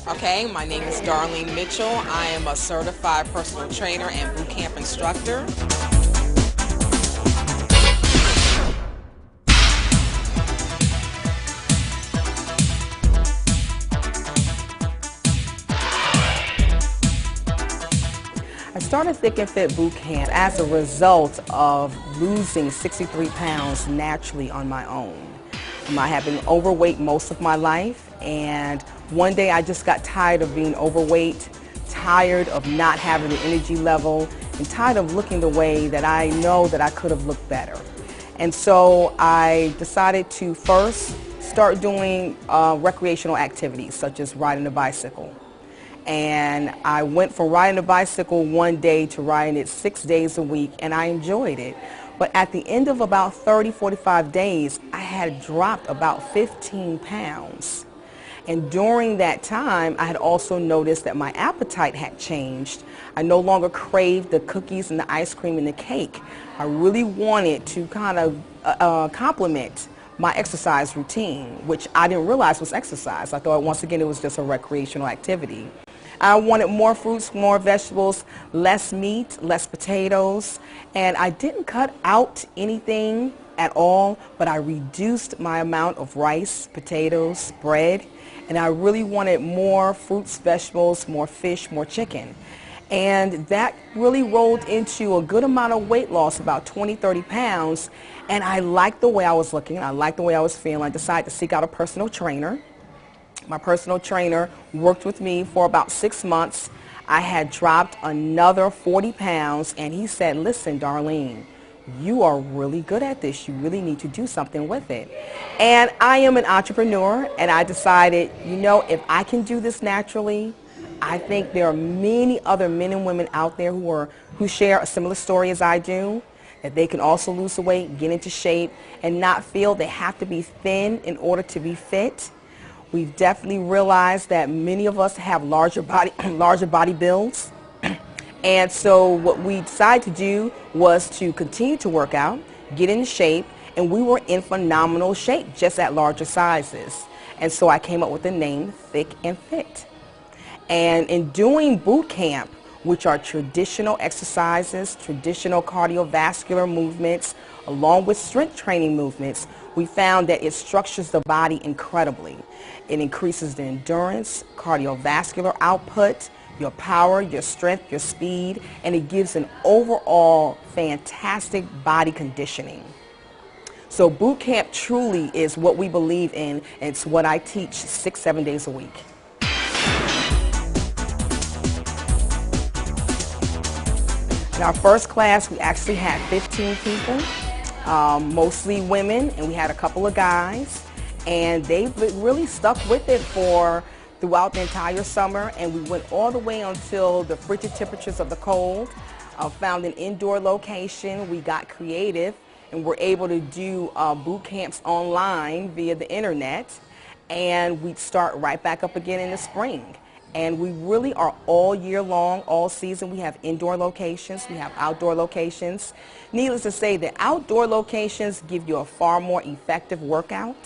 Okay, my name is Darlene Mitchell. I am a certified personal trainer and boot camp instructor. I started Thick and Fit Boot Camp as a result of losing 63 pounds naturally on my own. I have been overweight most of my life, and one day I just got tired of being overweight, tired of not having the energy level, and tired of looking the way that I know that I could have looked better. And so I decided to first start doing recreational activities such as riding a bicycle. And I went from riding a bicycle one day to riding it 6 days a week, and I enjoyed it. But at the end of about 30, 45 days, I had dropped about 15 pounds. And during that time, I had also noticed that my appetite had changed. I no longer craved the cookies and the ice cream and the cake. I really wanted to kind of complement my exercise routine, which I didn't realize was exercise. I thought once again it was just a recreational activity. I wanted more fruits, more vegetables, less meat, less potatoes, and I didn't cut out anything at all, but I reduced my amount of rice, potatoes, bread, and I really wanted more fruits, vegetables, more fish, more chicken. And that really rolled into a good amount of weight loss, about 20, 30 pounds, and I liked the way I was looking, I liked the way I was feeling. I decided to seek out a personal trainer. My personal trainer worked with me for about 6 months. I had dropped another 40 pounds, and he said, listen, Darlene, you are really good at this. You really need to do something with it. And I am an entrepreneur, and I decided, you know, if I can do this naturally, I think there are many other men and women out there who share a similar story as I do, that they can also lose the weight, get into shape, and not feel they have to be thin in order to be fit. We've definitely realized that many of us have larger body builds. And so what we decided to do was to continue to work out, get in shape, and we were in phenomenal shape, just at larger sizes. And so I came up with the name Thick and Fit. And in doing boot camp, which are traditional exercises, traditional cardiovascular movements, along with strength training movements, we found that it structures the body incredibly. It increases the endurance, cardiovascular output, your power, your strength, your speed, and it gives an overall fantastic body conditioning. So boot camp truly is what we believe in, and it's what I teach 6, 7 days a week. In our first class, we actually had 15 people, mostly women, and we had a couple of guys. And they really stuck with it throughout the entire summer, and we went all the way until the frigid temperatures of the cold. Found an indoor location. We got creative, and were able to do boot camps online via the internet. And we'd start right back up again in the spring. And we really are all year long, all season. We have indoor locations, we have outdoor locations. Needless to say, the outdoor locations give you a far more effective workout.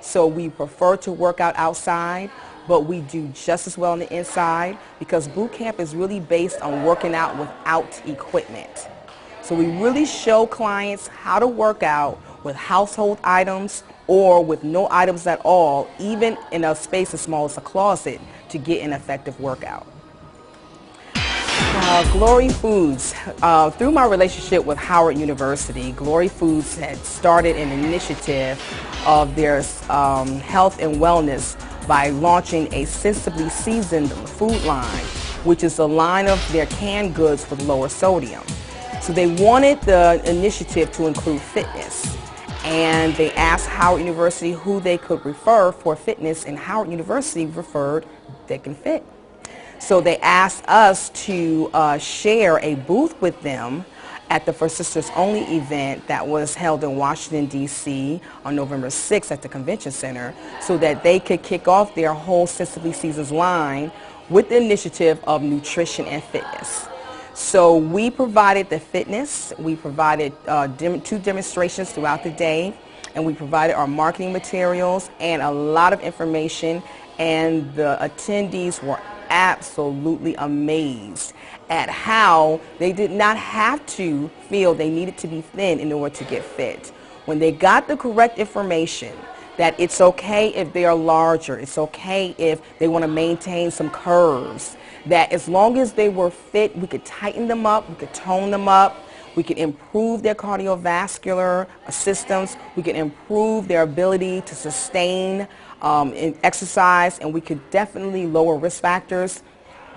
So we prefer to work out outside, but we do just as well on the inside because boot camp is really based on working out without equipment. So we really show clients how to work out with household items or with no items at all, even in a space as small as a closet, to get an effective workout. Glory Foods. Through my relationship with Howard University, Glory Foods had started an initiative of their health and wellness by launching a sensibly seasoned food line, which is a line of their canned goods with lower sodium. So they wanted the initiative to include fitness. And they asked Howard University who they could refer for fitness, and Howard University referred Thick and Fit. So they asked us to share a booth with them at the For Sisters Only event that was held in Washington, D.C. on November 6th at the Convention Center, so that they could kick off their whole Sensibly Seasons line with the initiative of nutrition and fitness. So we provided the fitness, we provided 2 demonstrations throughout the day, and we provided our marketing materials and a lot of information and the attendees were absolutely amazed at how they did not have to feel they needed to be thin in order to get fit. When they got the correct information, that it's okay if they are larger, it's okay if they want to maintain some curves, that as long as they were fit, we could tighten them up, we could tone them up, we could improve their cardiovascular systems, we could improve their ability to sustain in exercise, and we could definitely lower risk factors.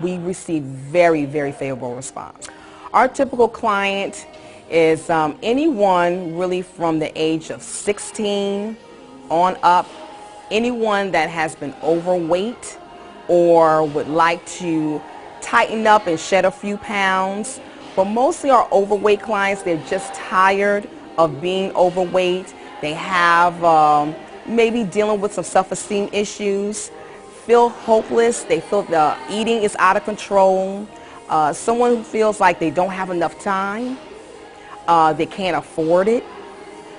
We received very, very favorable response. Our typical client is anyone really from the age of 16 on up, anyone that has been overweight or would like to tighten up and shed a few pounds. But mostly our overweight clients, they're just tired of being overweight. They have maybe dealing with some self-esteem issues, feel hopeless, they feel the eating is out of control, someone who feels like they don't have enough time, they can't afford it.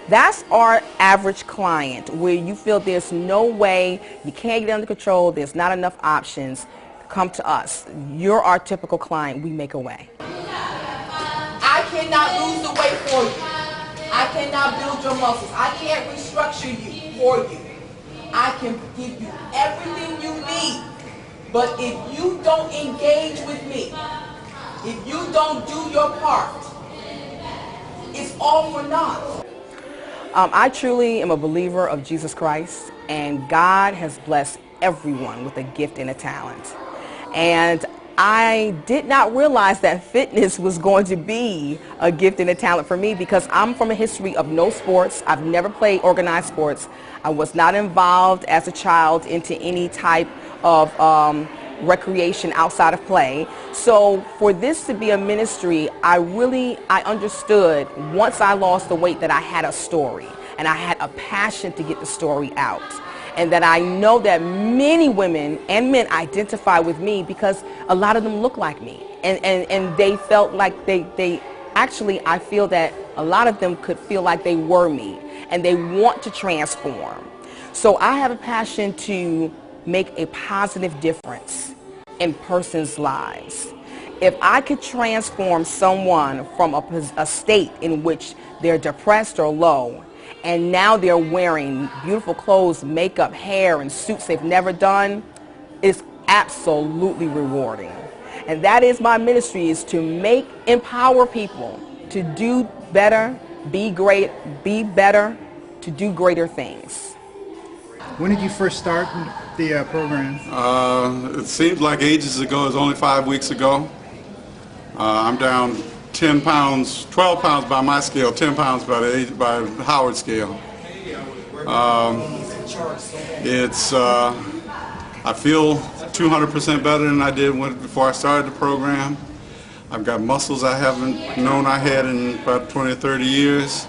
That's our average client, where you feel there's no way, you can't get under control, there's not enough options. Come to us. You're our typical client. We make a way. I cannot lose the weight for you. I cannot build your muscles. I can't restructure you for you. I can give you everything you need. But if you don't engage with me, if you don't do your part, it's all for naught. I truly am a believer of Jesus Christ, and God has blessed everyone with a gift and a talent. And I did not realize that fitness was going to be a gift and a talent for me, because I'm from a history of no sports. I've never played organized sports. I was not involved as a child into any type of recreation outside of play. So for this to be a ministry, I understood once I lost the weight that I had a story, and I had a passion to get the story out. And that I know that many women and men identify with me because a lot of them look like me. And they felt like they actually, I feel that a lot of them could feel like they were me, and they want to transform. So I have a passion to make a positive difference in persons' lives. If I could transform someone from a state in which they're depressed or low, and now they're wearing beautiful clothes, makeup, hair, and suits they've never done, it's absolutely rewarding. And that is my ministry, is to empower people to do better, be great, be better, to do greater things. When did you first start the program? It seems like ages ago. It was only 5 weeks ago. I'm down 10 pounds, 12 pounds by my scale, 10 pounds by Howard scale. I feel 200% better than I did before I started the program. I've got muscles I haven't known I had in about 20 or 30 years,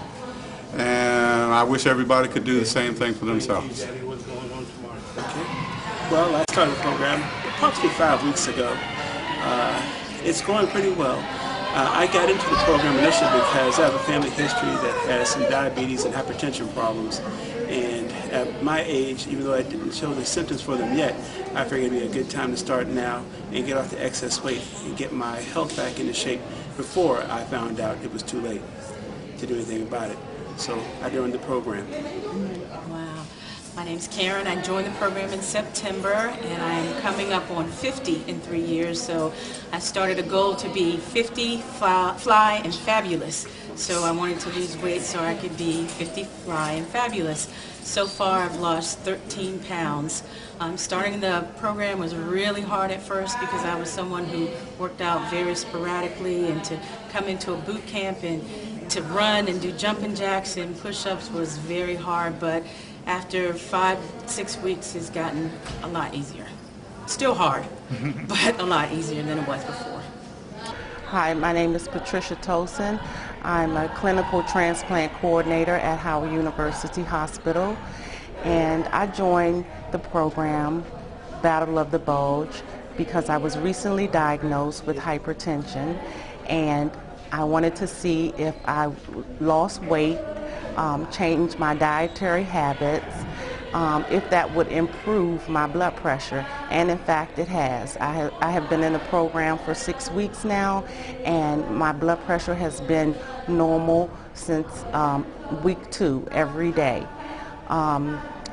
and I wish everybody could do the same thing for themselves. Okay. Well, I started the program approximately 5 weeks ago. It's going pretty well. I got into the program initially because I have a family history that has some diabetes and hypertension problems. And at my age, even though I didn't show the symptoms for them yet, I figured it'd be a good time to start now and get off the excess weight and get my health back into shape before I found out it was too late to do anything about it. So I joined the program. Wow. My name's Karen. I joined the program in September, and I'm coming up on 50 in 3 years. So I started a goal to be 50, fly, and fabulous. So I wanted to lose weight so I could be 50, fly, and fabulous. So far, I've lost 13 pounds. Starting the program was really hard at first because I was someone who worked out very sporadically, and to come into a boot camp and to run and do jumping jacks and push-ups was very hard, but after 5-6 weeks, it's gotten a lot easier. Still hard, but a lot easier than it was before. Hi, my name is Patricia Tosin. I'm a clinical transplant coordinator at Howard University Hospital, and I joined the program Battle of the Bulge because I was recently diagnosed with hypertension, and I wanted to see if I lost weight, changed my dietary habits, if that would improve my blood pressure, and in fact it has. I have been in the program for 6 weeks now, and my blood pressure has been normal since week 2 every day.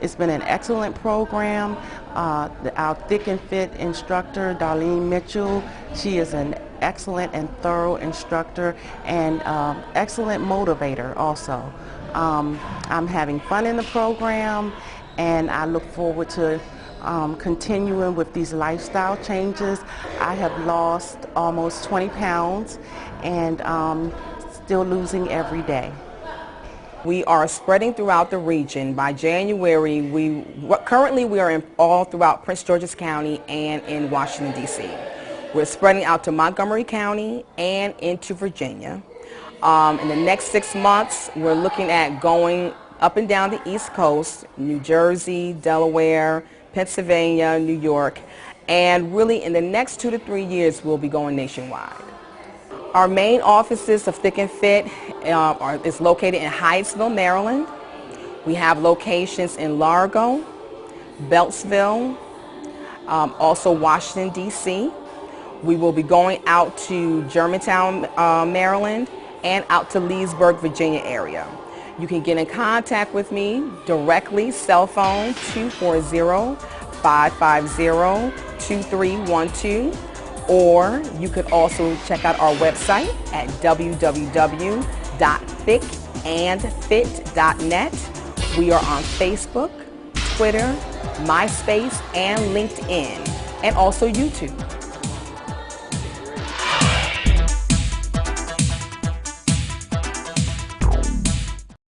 It's been an excellent program. Our Thick and Fit instructor, Darlene Mitchell, she is an excellent and thorough instructor and excellent motivator also. I'm having fun in the program, and I look forward to continuing with these lifestyle changes. I have lost almost 20 pounds and still losing every day. We are spreading throughout the region. By January, currently we are all throughout Prince George's County and in Washington, D.C. We're spreading out to Montgomery County and into Virginia. In the next 6 months, we're looking at going up and down the East Coast, New Jersey, Delaware, Pennsylvania, New York, and really in the next 2 to 3 years, we'll be going nationwide. Our main offices of Thick and Fit is located in Hyattsville, Maryland. We have locations in Largo, Beltsville, also Washington, D.C. We will be going out to Germantown, Maryland, and out to Leesburg, Virginia area. You can get in contact with me directly, cell phone 240-550-2312. Or you could also check out our website at www.thickandfit.net. We are on Facebook, Twitter, MySpace, and LinkedIn, and also YouTube.